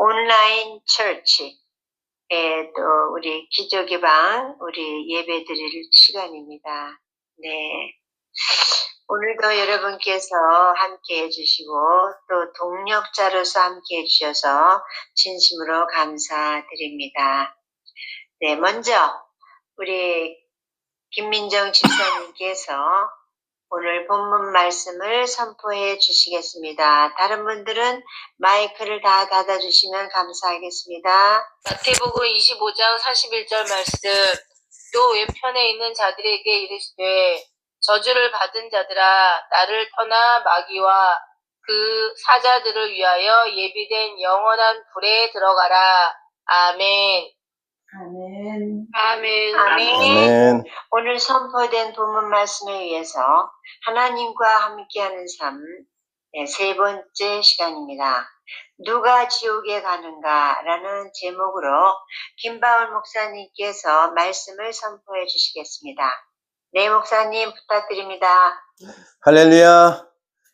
온라인 처치에 또 우리 기적의 방 우리 예배 드릴 시간입니다. 네. 오늘도 여러분께서 함께 해주시고 또 동력자로서 함께 해주셔서 진심으로 감사드립니다. 네, 먼저 우리 김민정 집사님께서 오늘 본문 말씀을 선포해 주시겠습니다. 다른 분들은 마이크를 다 닫아주시면 감사하겠습니다. 마태복음 25장 41절 말씀. 또 왼편에 있는 자들에게 이르시되 저주를 받은 자들아 나를 떠나 마귀와 그 사자들을 위하여 예비된 영원한 불에 들어가라. 아멘. 아멘. 아멘. 아멘. 오늘 선포된 본문 말씀에 의해서 하나님과 함께하는 삶, 세 번째 시간입니다. 누가 지옥에 가는가라는 제목으로 김바울 목사님께서 말씀을 선포해 주시겠습니다. 네, 목사님 부탁드립니다. 할렐루야.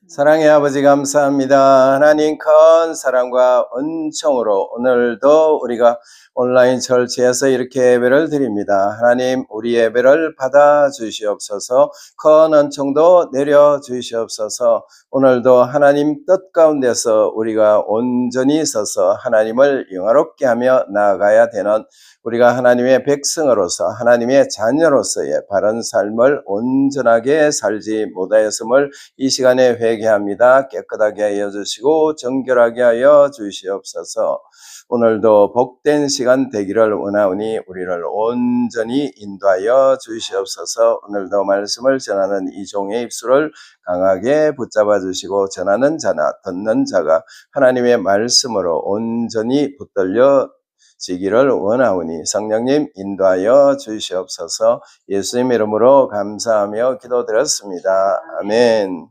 사랑의 아버지 감사합니다. 하나님 큰 사랑과 은총으로 오늘도 우리가 온라인 철치에서 이렇게 예배를 드립니다. 하나님 우리 예배를 받아 주시옵소서. 큰 은총도 내려 주시옵소서. 오늘도 하나님 뜻 가운데서 우리가 온전히 서서 하나님을 영화롭게 하며 나아가야 되는 우리가 하나님의 백성으로서 하나님의 자녀로서의 바른 삶을 온전하게 살지 못하였음을 이 시간에 회개합니다. 깨끗하게 하여 주시고 정결하게 하여 주시옵소서. 오늘도 복된 시간 되기를 원하오니 우리를 온전히 인도하여 주시옵소서. 오늘도 말씀을 전하는 이 종의 입술을 강하게 붙잡아 주시고 전하는 자나 듣는 자가 하나님의 말씀으로 온전히 붙들려 지기를 원하오니 성령님 인도하여 주시옵소서. 예수님 이름으로 감사하며 기도드렸습니다. 아멘.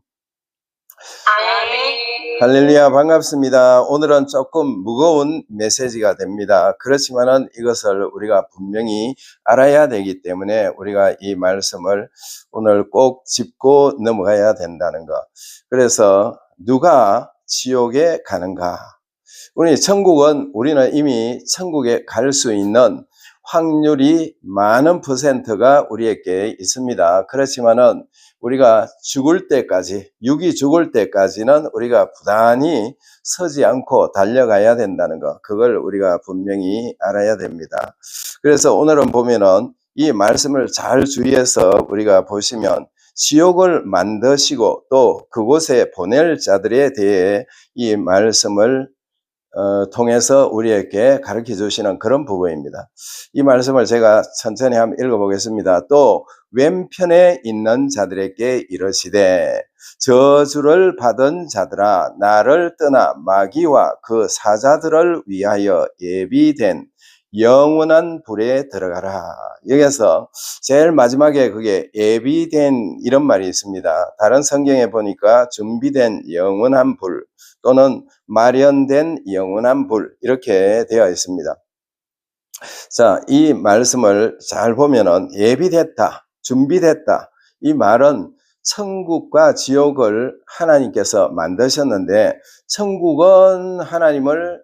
아멘. 할렐루야, 반갑습니다. 오늘은 조금 무거운 메시지가 됩니다. 그렇지만은 이것을 우리가 분명히 알아야 되기 때문에 우리가 이 말씀을 오늘 꼭 짚고 넘어가야 된다는 것. 그래서 누가 지옥에 가는가? 우리는 이미 천국에 갈 수 있는 확률이 많은 퍼센트가 우리에게 있습니다. 그렇지만은 우리가 죽을 때까지, 육이 죽을 때까지는 우리가 부단히 서지 않고 달려가야 된다는 것, 그걸 우리가 분명히 알아야 됩니다. 그래서 오늘은 보면은 이 말씀을 잘 주의해서 우리가 보시면 지옥을 만드시고 또 그곳에 보낼 자들에 대해 이 말씀을 통해서 우리에게 가르쳐 주시는 그런 부분입니다. 이 말씀을 제가 천천히 한번 읽어보겠습니다. 또 왼편에 있는 자들에게 이르시되 저주를 받은 자들아 나를 떠나 마귀와 그 사자들을 위하여 예비된 영원한 불에 들어가라. 여기서 제일 마지막에 그게 예비된 이런 말이 있습니다. 다른 성경에 보니까 준비된 영원한 불 또는 마련된 영원한 불 이렇게 되어 있습니다. 자, 이 말씀을 잘 보면은 예비됐다, 준비됐다. 이 말은 천국과 지옥을 하나님께서 만드셨는데 천국은 하나님을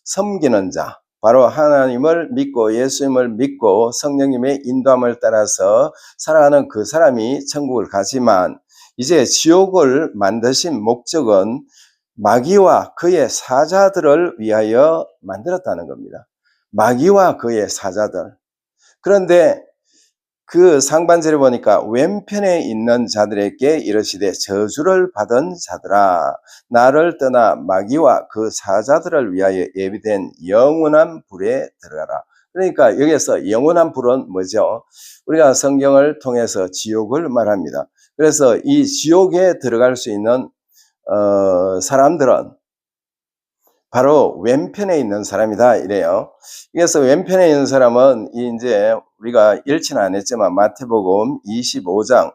섬기는 자, 바로 하나님을 믿고 예수님을 믿고 성령님의 인도함을 따라서 살아가는 그 사람이 천국을 가지만 이제 지옥을 만드신 목적은 마귀와 그의 사자들을 위하여 만들었다는 겁니다. 마귀와 그의 사자들. 그런데 그 상반절에 보니까 왼편에 있는 자들에게 이르시되 저주를 받은 자들아 나를 떠나 마귀와 그 사자들을 위하여 예비된 영원한 불에 들어가라. 그러니까 여기서 영원한 불은 뭐죠? 우리가 성경을 통해서 지옥을 말합니다. 그래서 이 지옥에 들어갈 수 있는 사람들은 바로 왼편에 있는 사람이다 이래요. 그래서 왼편에 있는 사람은 이제 우리가 읽지는 안 했지만 마태복음 25장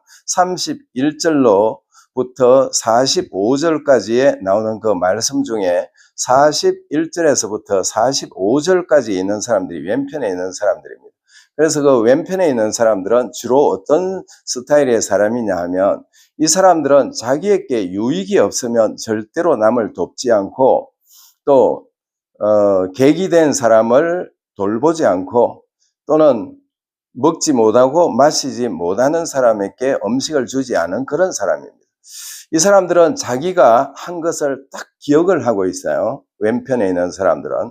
31절로부터 45절까지에 나오는 그 말씀 중에 41절에서부터 45절까지 있는 사람들이 왼편에 있는 사람들입니다. 그래서 그 왼편에 있는 사람들은 주로 어떤 스타일의 사람이냐 하면 이 사람들은 자기에게 유익이 없으면 절대로 남을 돕지 않고 또 객이 된 사람을 돌보지 않고 또는 먹지 못하고 마시지 못하는 사람에게 음식을 주지 않은 그런 사람입니다. 이 사람들은 자기가 한 것을 딱 기억을 하고 있어요. 왼편에 있는 사람들은,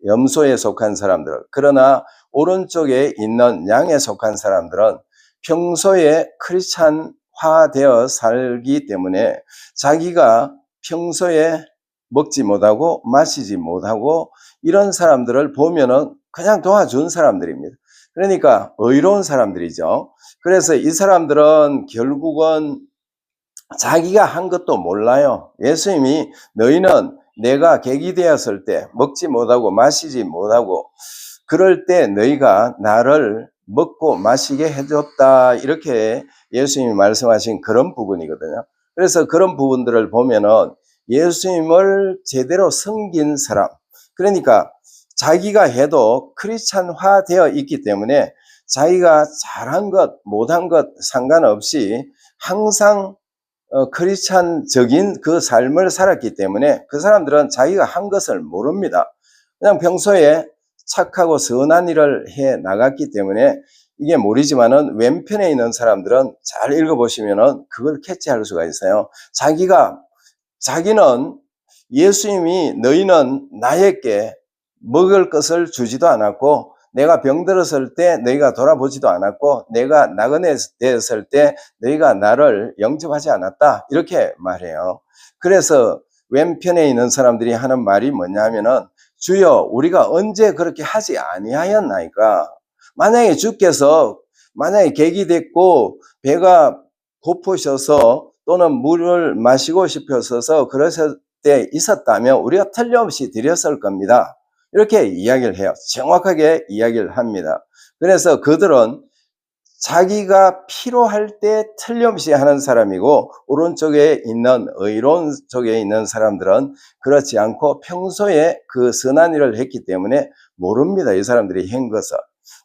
염소에 속한 사람들은. 그러나 오른쪽에 있는 양에 속한 사람들은 평소에 크리스찬화되어 살기 때문에 자기가 평소에 먹지 못하고 마시지 못하고 이런 사람들을 보면은 그냥 도와준 사람들입니다. 그러니까 의로운 사람들이죠. 그래서 이 사람들은 결국은 자기가 한 것도 몰라요. 예수님이 너희는 내가 객이 되었을 때 먹지 못하고 마시지 못하고 그럴 때 너희가 나를 먹고 마시게 해줬다. 이렇게 예수님이 말씀하신 그런 부분이거든요. 그래서 그런 부분들을 보면은 예수님을 제대로 섬긴 사람, 그러니까 자기가 해도 크리스찬화 되어 있기 때문에 자기가 잘한 것, 못한 것 상관없이 항상 크리스찬적인 그 삶을 살았기 때문에 그 사람들은 자기가 한 것을 모릅니다. 그냥 평소에 착하고 선한 일을 해 나갔기 때문에 이게 모르지만은 왼편에 있는 사람들은 잘 읽어보시면은 그걸 캐치할 수가 있어요. 자기는 예수님이 너희는 나에게 먹을 것을 주지도 않았고 내가 병들었을 때 너희가 돌아보지도 않았고 내가 나그네 되었을 때 너희가 나를 영접하지 않았다. 이렇게 말해요. 그래서 왼편에 있는 사람들이 하는 말이 뭐냐면은 주여 우리가 언제 그렇게 하지 아니하였나이까. 만약에 주께서 만약에 객이 됐고 배가 고프셔서 또는 물을 마시고 싶으셔서 그러실 때 있었다면 우리가 틀림없이 드렸을 겁니다. 이렇게 이야기를 해요. 정확하게 이야기를 합니다. 그래서 그들은 자기가 필요할 때 틀림없이 하는 사람이고 오른쪽에 있는 의로운 쪽에 있는 사람들은 그렇지 않고 평소에 그 선한 일을 했기 때문에 모릅니다. 이 사람들이 한 것을.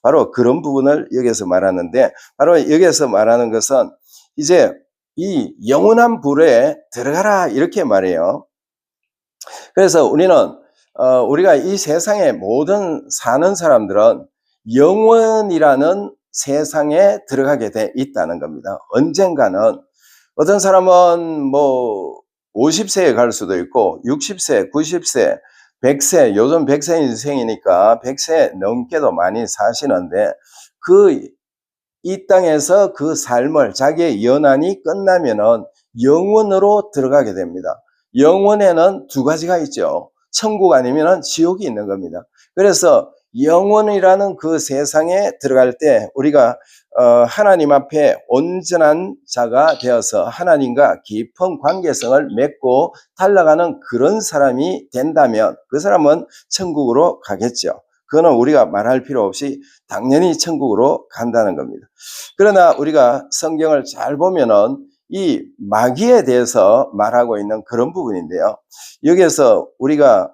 바로 그런 부분을 여기서 말하는데 바로 여기서 말하는 것은 이제 이 영원한 불에 들어가라 이렇게 말해요. 그래서 우리가 이 세상의 모든 사는 사람들은 영원이라는 세상에 들어가게 돼 있다는 겁니다. 언젠가는 어떤 사람은 뭐 50세에 갈 수도 있고 60세, 90세, 100세, 요즘 100세 인생이니까 100세 넘게도 많이 사시는데 이 땅에서 그 삶을 자기의 연한이 끝나면은 영원으로 들어가게 됩니다. 영원에는 두 가지가 있죠. 천국 아니면 지옥이 있는 겁니다. 그래서 영원이라는 그 세상에 들어갈 때 우리가 하나님 앞에 온전한 자가 되어서 하나님과 깊은 관계성을 맺고 달려가는 그런 사람이 된다면 그 사람은 천국으로 가겠죠. 그거는 우리가 말할 필요 없이 당연히 천국으로 간다는 겁니다. 그러나 우리가 성경을 잘 보면은 이 마귀에 대해서 말하고 있는 그런 부분인데요. 여기에서 우리가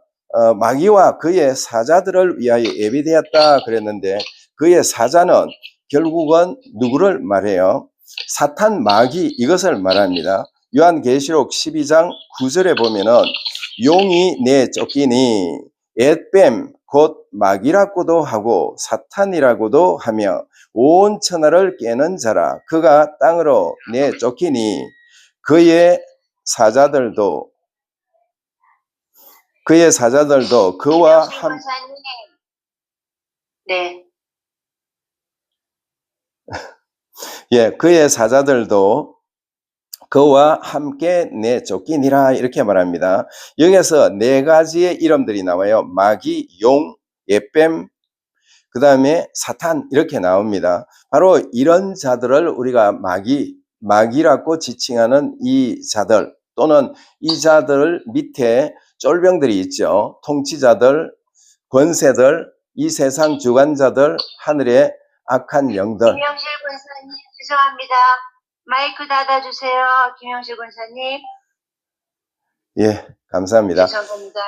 마귀와 그의 사자들을 위하여 예비되었다 그랬는데 그의 사자는 결국은 누구를 말해요? 사탄 마귀 이것을 말합니다. 요한계시록 12장 9절에 보면은 용이 내쫓기니 앳뱀 곧 마귀라고도 하고 사탄이라고도 하며 온 천하를 깨는 자라. 그가 땅으로 내쫓기니 그의 사자들도 그와 함 네. 그의 사자들도 그와 함께 내쫓기니라 이렇게 말합니다. 여기에서 네 가지의 이름들이 나와요. 마귀, 용, 앳뱀, 그 다음에 사탄 이렇게 나옵니다. 바로 이런 자들을 우리가 마귀라고 지칭하는 이 자들 또는 이 자들 밑에 쫄병들이 있죠. 통치자들, 권세들, 이 세상 주관자들, 하늘의 악한 영들. 김영실 권사님 죄송합니다. 마이크 닫아주세요. 김영실 권사님. 예, 감사합니다. 죄송합니다.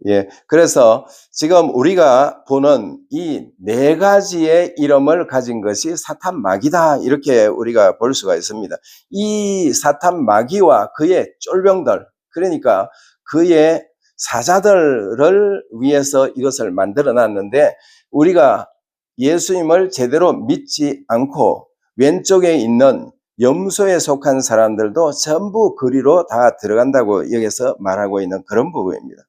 예, 그래서 지금 우리가 보는 이 네 가지의 이름을 가진 것이 사탄 마귀다 이렇게 우리가 볼 수가 있습니다. 이 사탄 마귀와 그의 쫄병들, 그러니까 그의 사자들을 위해서 이것을 만들어 놨는데 우리가 예수님을 제대로 믿지 않고 왼쪽에 있는 염소에 속한 사람들도 전부 그리로 다 들어간다고 여기서 말하고 있는 그런 부분입니다.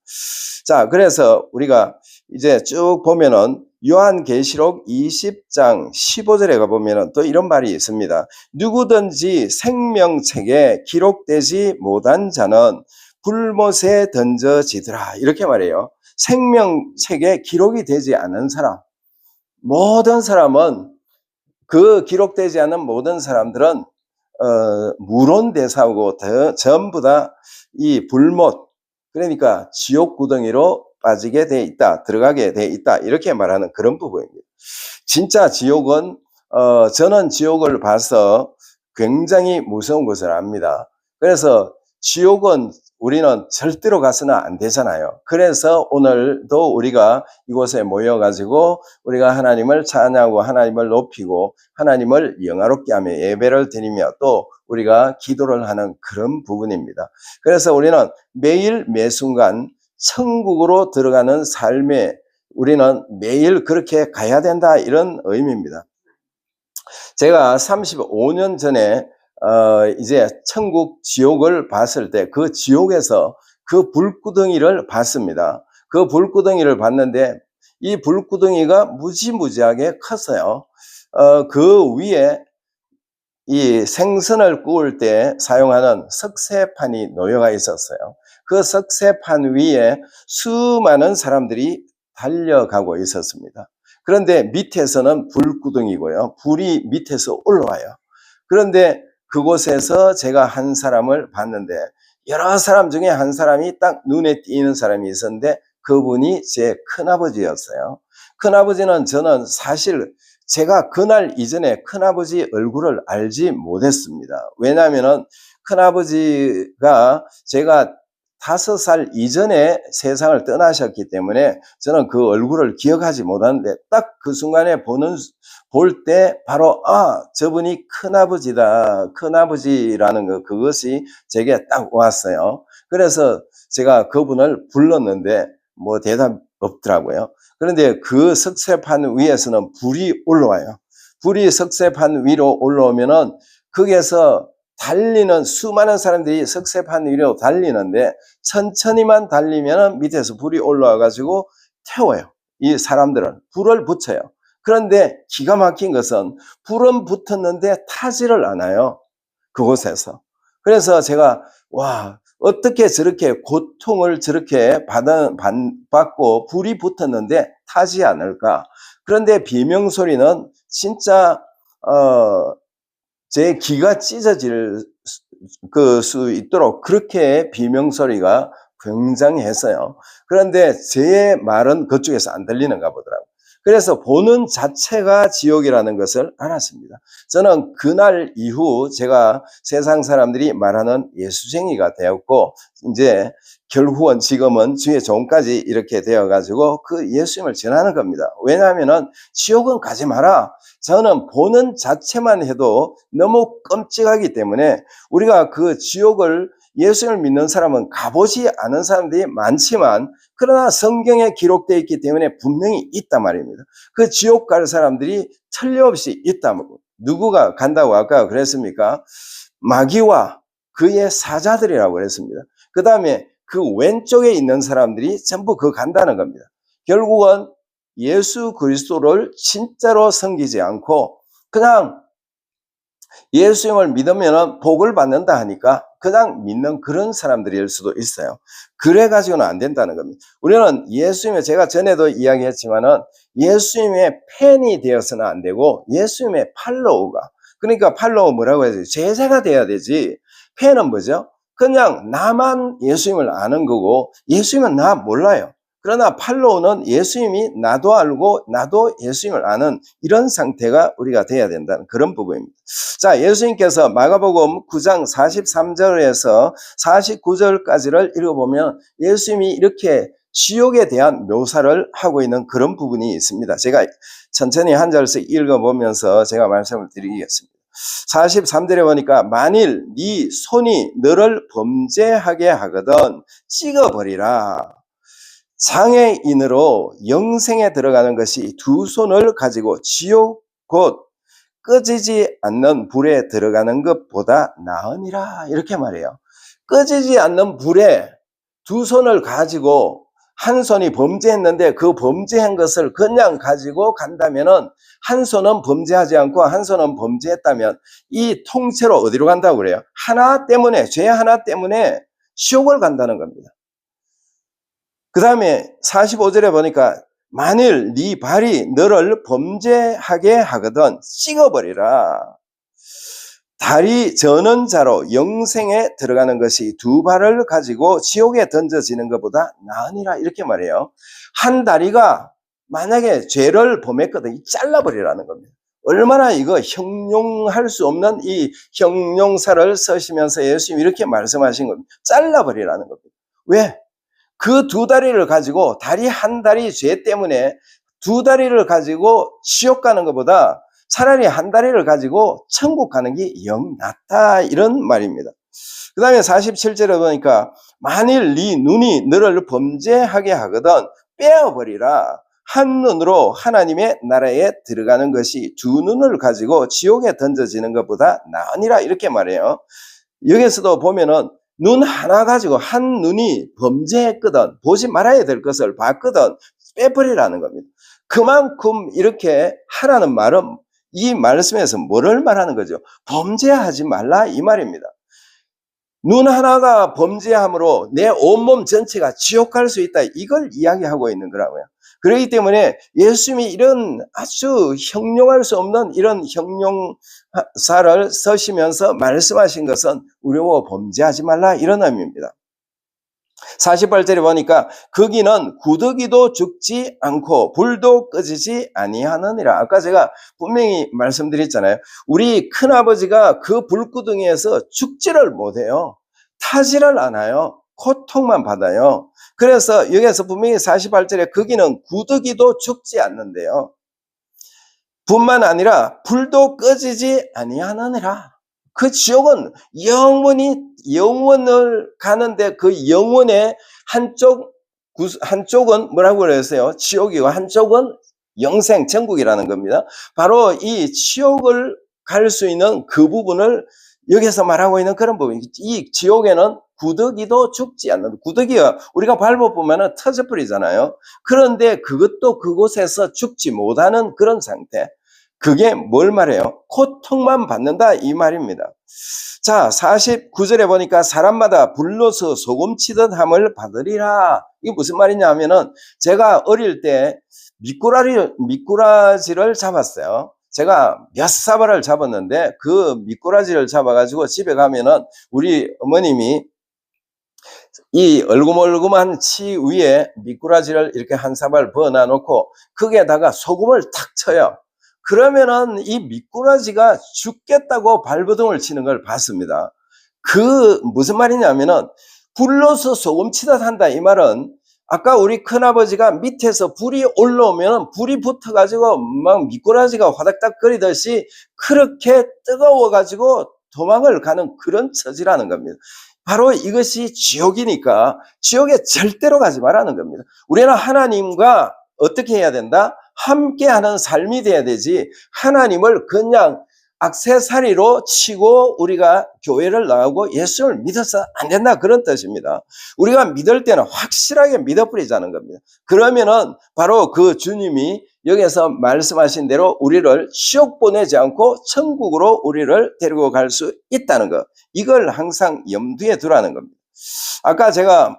자, 그래서 우리가 이제 쭉 보면은 요한계시록 20장 15절에 가보면은 또 이런 말이 있습니다. 누구든지 생명책에 기록되지 못한 자는 불못에 던져지더라. 이렇게 말해요. 생명책에 기록이 되지 않은 사람, 모든 사람은 그 기록되지 않은 모든 사람들은 무론대사하고 전부 다 이 불못, 그러니까 지옥 구덩이로 빠지게 돼 있다, 들어가게 돼 있다, 이렇게 말하는 그런 부분입니다. 진짜 지옥은 저는 지옥을 봐서 굉장히 무서운 것을 압니다. 그래서 지옥은 우리는 절대로 가서는 안 되잖아요. 그래서 오늘도 우리가 이곳에 모여가지고 우리가 하나님을 찬양하고 하나님을 높이고 하나님을 영화롭게 하며 예배를 드리며 또 우리가 기도를 하는 그런 부분입니다. 그래서 우리는 매일 매순간 천국으로 들어가는 삶에 우리는 매일 그렇게 가야 된다, 이런 의미입니다. 제가 35년 전에 이제 천국 지옥을 봤을 때 그 지옥에서 그 불구덩이를 봤습니다. 그 불구덩이를 봤는데 이 불구덩이가 무지무지하게 컸어요. 그 위에 이 생선을 구울 때 사용하는 석쇠판이 놓여가 있었어요. 그 석쇠판 위에 수많은 사람들이 달려가고 있었습니다. 그런데 밑에서는 불구덩이고요. 불이 밑에서 올라와요. 그런데 그곳에서 제가 한 사람을 봤는데 여러 사람 중에 한 사람이 딱 눈에 띄는 사람이 있었는데 그분이 제 큰아버지였어요. 큰아버지는 저는 사실 제가 그날 이전에 큰아버지 얼굴을 알지 못했습니다. 왜냐하면 큰아버지가 제가 5살 이전에 세상을 떠나셨기 때문에 저는 그 얼굴을 기억하지 못하는데 딱 그 순간에 볼 때 바로 저분이 큰아버지다, 큰아버지라는 그것이 제게 딱 왔어요. 그래서 제가 그분을 불렀는데 뭐 대답 없더라고요. 그런데 그 석쇠판 위에서는 불이 올라와요. 불이 석쇠판 위로 올라오면은 거기에서 달리는 수많은 사람들이 석쇠판 위로 달리는데 천천히만 달리면 밑에서 불이 올라와 가지고 태워요. 이 사람들은 불을 붙여요. 그런데 기가 막힌 것은 불은 붙었는데 타지를 않아요. 그곳에서. 그래서 제가 어떻게 저렇게 고통을 저렇게 받고 불이 붙었는데 타지 않을까. 그런데 비명소리는 진짜 제 귀가 찢어질 수 있도록 그렇게 비명소리가 굉장했어요. 그런데 제 말은 그쪽에서 안 들리는가 보더라고요. 그래서 보는 자체가 지옥이라는 것을 알았습니다. 저는 그날 이후 제가 세상 사람들이 말하는 예수쟁이가 되었고 이제 결국은 지금은 주의 종까지 이렇게 되어가지고 그 예수님을 전하는 겁니다. 왜냐하면 지옥은 가지 마라. 저는 보는 자체만 해도 너무 끔찍하기 때문에 우리가 그 지옥을 예수님을 믿는 사람은 가보지 않은 사람들이 많지만 그러나 성경에 기록되어 있기 때문에 분명히 있단 말입니다. 그 지옥 갈 사람들이 틀림없이 있다. 누구가 간다고 아까 그랬습니까? 마귀와 그의 사자들이라고 그랬습니다. 그 다음에 그 왼쪽에 있는 사람들이 전부 간다는 겁니다. 결국은 예수 그리스도를 진짜로 섬기지 않고 그냥 예수님을 믿으면 복을 받는다 하니까 그냥 믿는 그런 사람들일 수도 있어요. 그래가지고는 안 된다는 겁니다. 우리는 예수님의, 제가 전에도 이야기했지만은 예수님의 팬이 되어서는 안 되고 예수님의 팔로우가, 그러니까 팔로우 뭐라고 해야 되지? 제자가 돼야 되지. 팬은 뭐죠? 그냥 나만 예수님을 아는 거고 예수님은 나 몰라요. 그러나 팔로우는 예수님이 나도 알고 나도 예수님을 아는 이런 상태가 우리가 돼야 된다는 그런 부분입니다. 자, 예수님께서 마가복음 9장 43절에서 49절까지를 읽어보면 예수님이 이렇게 지옥에 대한 묘사를 하고 있는 그런 부분이 있습니다. 제가 천천히 한 절씩 읽어보면서 제가 말씀을 드리겠습니다. 43절에 보니까 만일 네 손이 너를 범죄하게 하거든 찍어버리라. 장애인으로 영생에 들어가는 것이 두 손을 가지고 지옥 곧 꺼지지 않는 불에 들어가는 것보다 나으니라. 이렇게 말해요. 꺼지지 않는 불에 두 손을 가지고 한 손이 범죄했는데 그 범죄한 것을 그냥 가지고 간다면은 한 손은 범죄하지 않고 한 손은 범죄했다면 이 통째로 어디로 간다고 그래요? 하나 때문에, 죄 하나 때문에 지옥을 간다는 겁니다. 그 다음에 45절에 보니까 만일 네 발이 너를 범죄하게 하거든 찍어버리라. 다리 저는 자로 영생에 들어가는 것이 두 발을 가지고 지옥에 던져지는 것보다 나으니라. 이렇게 말해요. 한 다리가 만약에 죄를 범했거든 잘라버리라는 겁니다. 얼마나 이거 형용할 수 없는 이 형용사를 쓰시면서 예수님이 이렇게 말씀하신 겁니다. 잘라버리라는 겁니다. 왜? 그 두 다리를 가지고 다리 한 다리 죄 때문에 두 다리를 가지고 지옥 가는 것보다 차라리 한 다리를 가지고 천국 가는 게 영 낫다 이런 말입니다. 그 다음에 47절에 보니까 만일 네 눈이 너를 범죄하게 하거든 빼어버리라. 한 눈으로 하나님의 나라에 들어가는 것이 두 눈을 가지고 지옥에 던져지는 것보다 나으니라 이렇게 말해요. 여기서도 보면은 눈 하나 가지고 한 눈이 범죄했거든 보지 말아야 될 것을 봤거든 빼버리라는 겁니다. 그만큼 이렇게 하라는 말은 이 말씀에서 뭐를 말하는 거죠? 범죄하지 말라 이 말입니다. 눈 하나가 범죄함으로 내 온몸 전체가 지옥 갈 수 있다 이걸 이야기하고 있는 거라고요. 그렇기 때문에 예수님이 이런 아주 형용할 수 없는 이런 형용사를 쓰시면서 말씀하신 것은 우리 보고 범죄하지 말라 이런 의미입니다. 48절에 보니까 거기는 구더기도 죽지 않고 불도 꺼지지 아니하느니라. 아까 제가 분명히 말씀드렸잖아요. 우리 큰아버지가 그 불구덩이에서 죽지를 못해요. 타지를 않아요. 고통만 받아요. 그래서 여기서 분명히 48절에 거기는 구더기도 죽지 않는데요. 뿐만 아니라 불도 꺼지지 아니하느니라. 그 지옥은 영원을 가는데 그 영혼의 한쪽은 뭐라고 그랬어요? 지옥이고 한쪽은 영생, 천국이라는 겁니다. 바로 이 지옥을 갈 수 있는 그 부분을 여기서 말하고 있는 그런 부분. 이 지옥에는 구더기도 죽지 않는, 구더기가 우리가 밟아보면 터져버리잖아요. 그런데 그것도 그곳에서 죽지 못하는 그런 상태. 그게 뭘 말해요? 고통만 받는다 이 말입니다. 자, 49절에 보니까 사람마다 불로서 소금치듯 함을 받으리라. 이게 무슨 말이냐 하면은 제가 어릴 때 미꾸라지를 잡았어요. 제가 몇 사발을 잡았는데 그 미꾸라지를 잡아가지고 집에 가면은 우리 어머님이 이 얼금얼금한 치 위에 미꾸라지를 이렇게 한 사발 버놔 놓고 거기에다가 소금을 탁 쳐요. 그러면은 이 미꾸라지가 죽겠다고 발버둥을 치는 걸 봤습니다. 그 무슨 말이냐면은 불로서 소금치듯 한다 이 말은 아까 우리 큰아버지가 밑에서 불이 올라오면 불이 붙어가지고 막 미꾸라지가 화닥닥 거리듯이 그렇게 뜨거워가지고 도망을 가는 그런 처지라는 겁니다. 바로 이것이 지옥이니까 지옥에 절대로 가지 말라는 겁니다. 우리는 하나님과 어떻게 해야 된다? 함께하는 삶이 돼야 되지 하나님을 그냥 액세서리로 치고 우리가 교회를 나가고 예수를 믿어서 안 된다 그런 뜻입니다. 우리가 믿을 때는 확실하게 믿어버리자는 겁니다. 그러면은 바로 그 주님이 여기서 말씀하신 대로 우리를 지옥 보내지 않고 천국으로 우리를 데리고 갈 수 있다는 것, 이걸 항상 염두에 두라는 겁니다. 아까 제가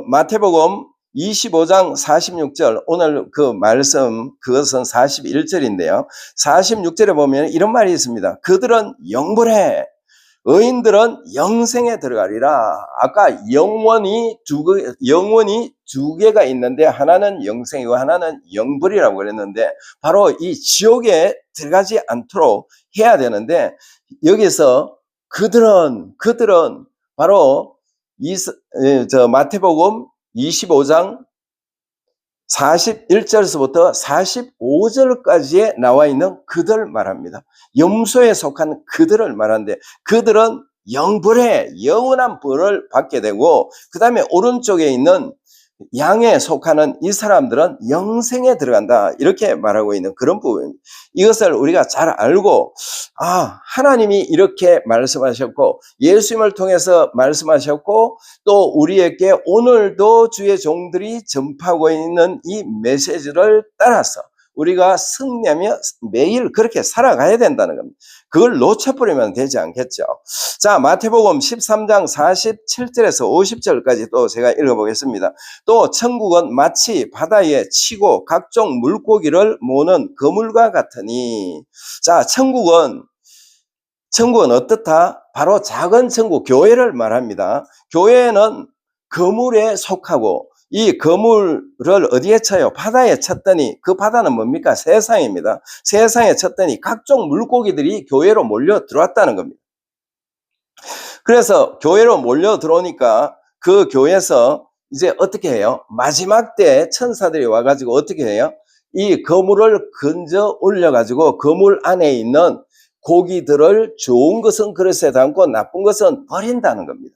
마태복음 25장 46절 오늘 그 말씀 그것은 41절인데요. 46절에 보면 이런 말이 있습니다. 그들은 영불해 의인들은 영생에 들어가리라. 아까 영원이 두 개가 있는데 하나는 영생이고 하나는 영불이라고 그랬는데 바로 이 지옥에 들어가지 않도록 해야 되는데 여기서 그들은 바로 마태복음 25장 41절에서부터 45절까지에 나와 있는 그들 말합니다. 염소에 속한 그들을 말하는데 그들은 영벌에 영원한 벌을 받게 되고 그 다음에 오른쪽에 있는 양에 속하는 이 사람들은 영생에 들어간다 이렇게 말하고 있는 그런 부분입니다. 이것을 우리가 잘 알고 하나님이 이렇게 말씀하셨고 예수님을 통해서 말씀하셨고 또 우리에게 오늘도 주의 종들이 전파하고 있는 이 메시지를 따라서 우리가 승리하며 매일 그렇게 살아가야 된다는 겁니다. 그걸 놓쳐버리면 되지 않겠죠. 자, 마태복음 13장 47절에서 50절까지 또 제가 읽어보겠습니다. 또 천국은 마치 바다에 치고 각종 물고기를 모으는 그물과 같으니. 자, 천국은 어떻다? 바로 작은 천국, 교회를 말합니다. 교회는 그물에 속하고 이 그물을 어디에 쳐요? 바다에 쳤더니 그 바다는 뭡니까? 세상입니다. 세상에 쳤더니 각종 물고기들이 교회로 몰려 들어왔다는 겁니다. 그래서 교회로 몰려 들어오니까 그 교회에서 이제 어떻게 해요? 마지막 때 천사들이 와가지고 어떻게 해요? 이 그물을 건져 올려가지고 그물 안에 있는 고기들을 좋은 것은 그릇에 담고 나쁜 것은 버린다는 겁니다.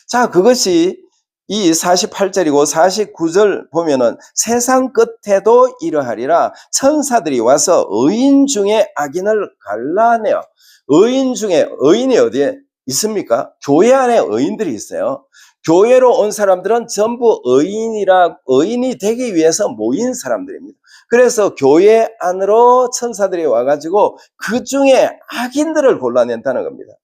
자, 그것이 이 48절이고 49절 보면은 세상 끝에도 이러하리라. 천사들이 와서 의인 중에 악인을 갈라내어. 의인 중에 의인이 어디에 있습니까? 교회 안에 의인들이 있어요. 교회로 온 사람들은 전부 의인이 되기 위해서 모인 사람들입니다. 그래서 교회 안으로 천사들이 와가지고 그 중에 악인들을 골라낸다는 겁니다.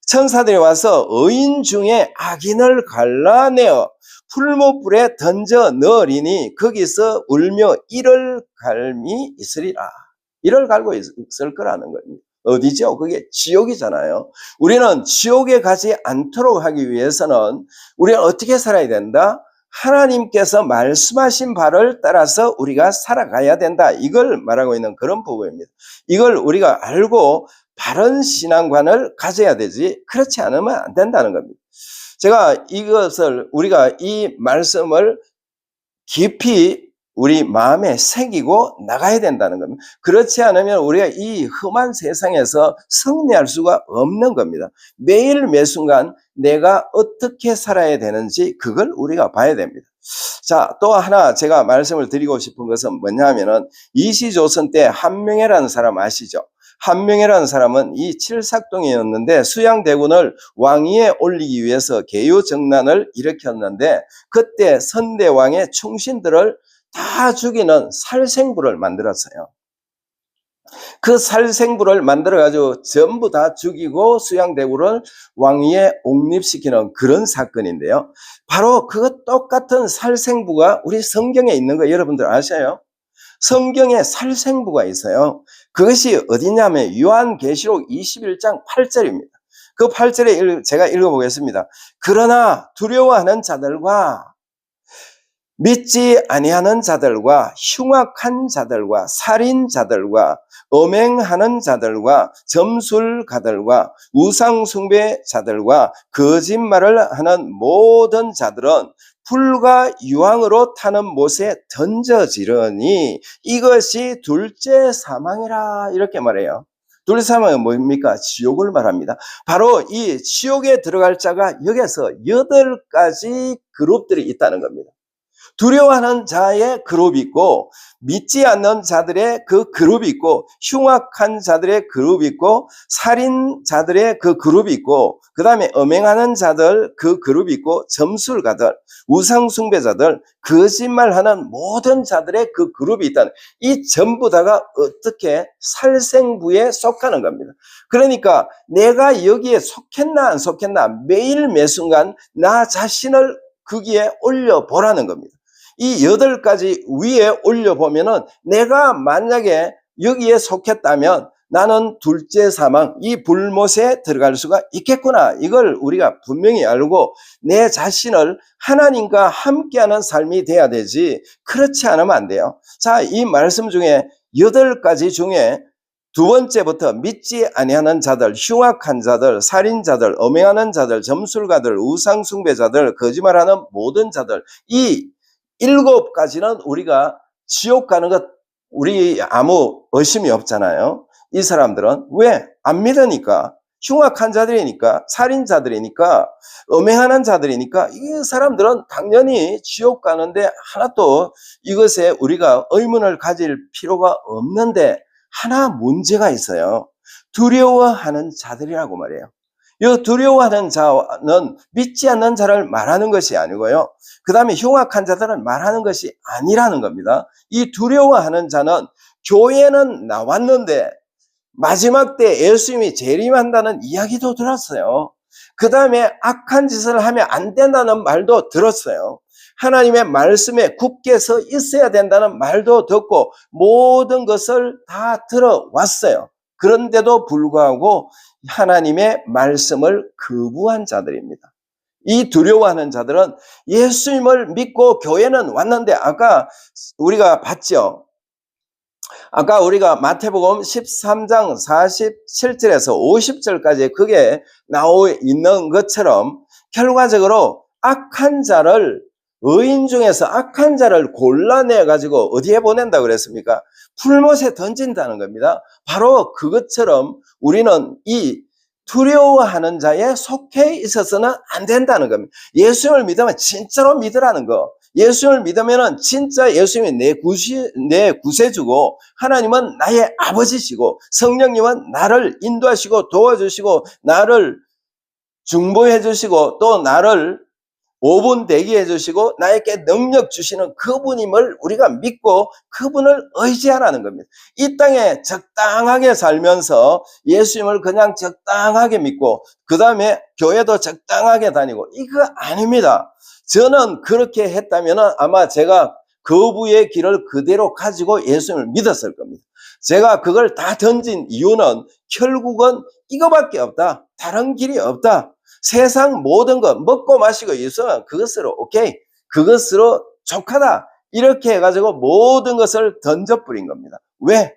천사들이 와서 의인 중에 악인을 갈라내어 풀무불에 던져 넣으리니 거기서 울며 이를 갈미 있으리라. 이를 갈고 있을 거라는 겁니다. 어디죠? 그게 지옥이잖아요. 우리는 지옥에 가지 않도록 하기 위해서는 우리가 어떻게 살아야 된다? 하나님께서 말씀하신 바를 따라서 우리가 살아가야 된다. 이걸 말하고 있는 그런 부분입니다. 이걸 우리가 알고 바른 신앙관을 가져야 되지 그렇지 않으면 안 된다는 겁니다. 제가 이것을 우리가 이 말씀을 깊이 우리 마음에 새기고 나가야 된다는 겁니다. 그렇지 않으면 우리가 이 험한 세상에서 승리할 수가 없는 겁니다. 매일 매순간 내가 어떻게 살아야 되는지 그걸 우리가 봐야 됩니다. 자, 또 하나 제가 말씀을 드리고 싶은 것은 뭐냐면은 이시조선 때 한명회라는 사람 아시죠? 한명회라는 사람은 이 칠삭동이었는데 수양대군을 왕위에 올리기 위해서 개유정난을 일으켰는데 그때 선대왕의 충신들을 다 죽이는 살생부를 만들었어요. 그 살생부를 만들어가지고 전부 다 죽이고 수양대군을 왕위에 옹립시키는 그런 사건인데요. 바로 그 똑같은 살생부가 우리 성경에 있는 거 여러분들 아셔요? 성경에 살생부가 있어요. 그것이 어디냐면 요한계시록 21장 8절입니다. 그 8절에 제가 읽어보겠습니다. 그러나 두려워하는 자들과 믿지 아니하는 자들과 흉악한 자들과 살인자들과 음행하는 자들과 점술가들과 우상숭배자들과 거짓말을 하는 모든 자들은 불과 유황으로 타는 못에 던져지려니 이것이 둘째 사망이라 이렇게 말해요. 둘째 사망은 뭡니까? 지옥을 말합니다. 바로 이 지옥에 들어갈 자가 여기서 8가지 그룹들이 있다는 겁니다. 두려워하는 자의 그룹이 있고 믿지 않는 자들의 그 그룹이 있고 흉악한 자들의 그룹이 있고 살인자들의 그 그룹이 있고 그 다음에 음행하는 자들 그 그룹이 있고 점술가들 우상숭배자들 거짓말하는 모든 자들의 그 그룹이 있다는 이 전부 다가 어떻게 살생부에 속하는 겁니다. 그러니까 내가 여기에 속했나 안 속했나 매일 매순간 나 자신을 거기에 올려보라는 겁니다. 이 8가지 위에 올려보면은 내가 만약에 여기에 속했다면 나는 둘째 사망, 이 불못에 들어갈 수가 있겠구나. 이걸 우리가 분명히 알고 내 자신을 하나님과 함께하는 삶이 돼야 되지 그렇지 않으면 안 돼요. 자, 이 말씀 중에 8가지 중에 두 번째부터 믿지 아니하는 자들, 흉악한 자들, 살인자들, 음행하는 자들, 점술가들, 우상숭배자들, 거짓말하는 모든 자들 이 7가지는 우리가 지옥 가는 것 우리 아무 의심이 없잖아요. 이 사람들은 왜? 안 믿으니까. 흉악한 자들이니까, 살인자들이니까, 음행하는 자들이니까 이 사람들은 당연히 지옥 가는데 하나도 이것에 우리가 의문을 가질 필요가 없는데 하나 문제가 있어요. 두려워하는 자들이라고 말해요. 이 두려워하는 자는 믿지 않는 자를 말하는 것이 아니고요. 그 다음에 흉악한 자들을 말하는 것이 아니라는 겁니다. 이 두려워하는 자는 교회는 나왔는데 마지막 때 예수님이 재림한다는 이야기도 들었어요. 그 다음에 악한 짓을 하면 안 된다는 말도 들었어요. 하나님의 말씀에 굳게 서 있어야 된다는 말도 듣고 모든 것을 다 들어왔어요. 그런데도 불구하고 하나님의 말씀을 거부한 자들입니다. 이 두려워하는 자들은 예수님을 믿고 교회는 왔는데 아까 우리가 봤죠. 아까 우리가 마태복음 13장 47절에서 50절까지 그게 나와 있는 것처럼 결과적으로 악한 자를 의인 중에서 악한 자를 골라내 가지고 어디에 보낸다고 그랬습니까? 풀못에 던진다는 겁니다. 바로 그것처럼 우리는 이 두려워하는 자에 속해 있어서는 안 된다는 겁니다. 예수님을 믿으면 진짜로 믿으라는 거. 예수님을 믿으면 진짜 예수님이 내 구세주고 하나님은 나의 아버지시고 성령님은 나를 인도하시고 도와주시고 나를 중보해 주시고 또 나를 5분 대기해 주시고 나에게 능력 주시는 그분임을 우리가 믿고 그분을 의지하라는 겁니다. 이 땅에 적당하게 살면서 예수님을 그냥 적당하게 믿고 그 다음에 교회도 적당하게 다니고 이거 아닙니다. 저는 그렇게 했다면 아마 제가 거부의 길을 그대로 가지고 예수님을 믿었을 겁니다. 제가 그걸 다 던진 이유는 결국은 이거밖에 없다. 다른 길이 없다. 세상 모든 것 먹고 마시고 있으면 그것으로 오케이, 그것으로 족하다 이렇게 해가지고 모든 것을 던져버린 겁니다. 왜?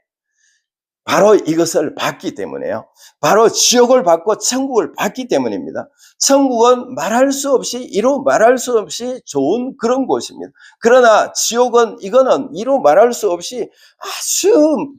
바로 이것을 받기 때문에요. 바로 지옥을 받고 천국을 받기 때문입니다. 천국은 말할 수 없이 이루 말할 수 없이 좋은 그런 곳입니다. 그러나 지옥은 이거는 이루 말할 수 없이 아주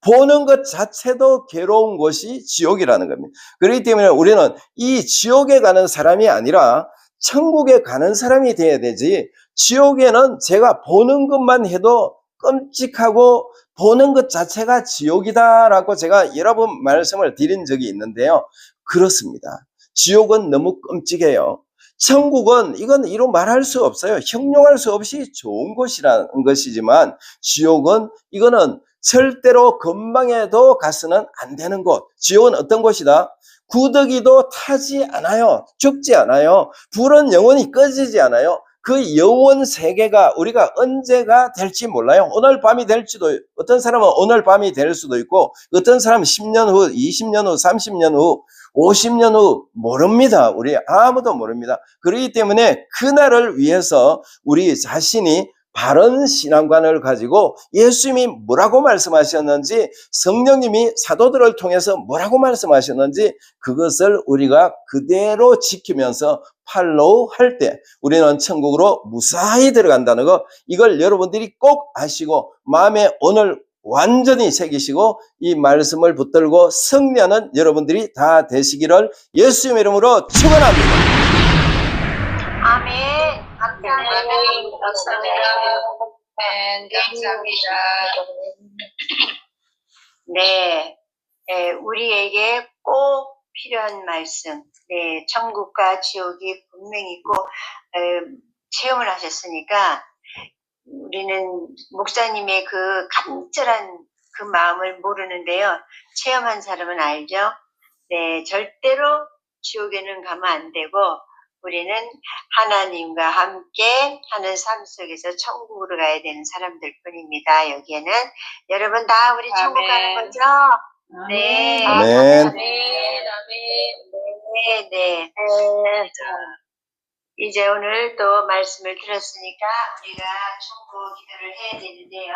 보는 것 자체도 괴로운 곳이 지옥이라는 겁니다. 그렇기 때문에 우리는 이 지옥에 가는 사람이 아니라 천국에 가는 사람이 돼야 되지, 지옥에는 제가 보는 것만 해도 끔찍하고 보는 것 자체가 지옥이다라고 제가 여러 번 말씀을 드린 적이 있는데요. 그렇습니다. 지옥은 너무 끔찍해요. 천국은 이건 이루 말할 수 없어요. 형용할 수 없이 좋은 곳이라는 것이지만 지옥은 이거는 절대로 건방에도 가서는 안 되는 곳. 지옥은 어떤 곳이다? 구더기도 타지 않아요. 죽지 않아요. 불은 영원히 꺼지지 않아요. 그 영원 세계가 우리가 언제가 될지 몰라요. 오늘 밤이 될지도, 어떤 사람은 오늘 밤이 될 수도 있고 어떤 사람은 10년 후, 20년 후, 30년 후, 50년 후 모릅니다. 우리 아무도 모릅니다. 그렇기 때문에 그날을 위해서 우리 자신이 바른 신앙관을 가지고 예수님이 뭐라고 말씀하셨는지, 성령님이 사도들을 통해서 뭐라고 말씀하셨는지 그것을 우리가 그대로 지키면서 팔로우 할 때 우리는 천국으로 무사히 들어간다는 거, 이걸 여러분들이 꼭 아시고 마음에 오늘 완전히 새기시고 이 말씀을 붙들고 승리하는 여러분들이 다 되시기를 예수님의 이름으로 축원합니다. 아멘. 감사합니다. 아멘. 감사합니다. 네, 감사합니다. 네, 우리에게 꼭 필요한 말씀. 네, 천국과 지옥이 분명히 있고 체험을 하셨으니까 우리는 목사님의 그 간절한 그 마음을 모르는데요. 체험한 사람은 알죠. 네, 절대로 지옥에는 가면 안 되고 우리는 하나님과 함께 하는 삶 속에서 천국으로 가야 되는 사람들 뿐입니다. 여기에는 여러분 다 우리 천국 가는 거죠? 네. 아멘. 아멘. 아멘. 네. 이제 오늘 또 말씀을 들었으니까 우리가 천국 기도를 해야 되는데요.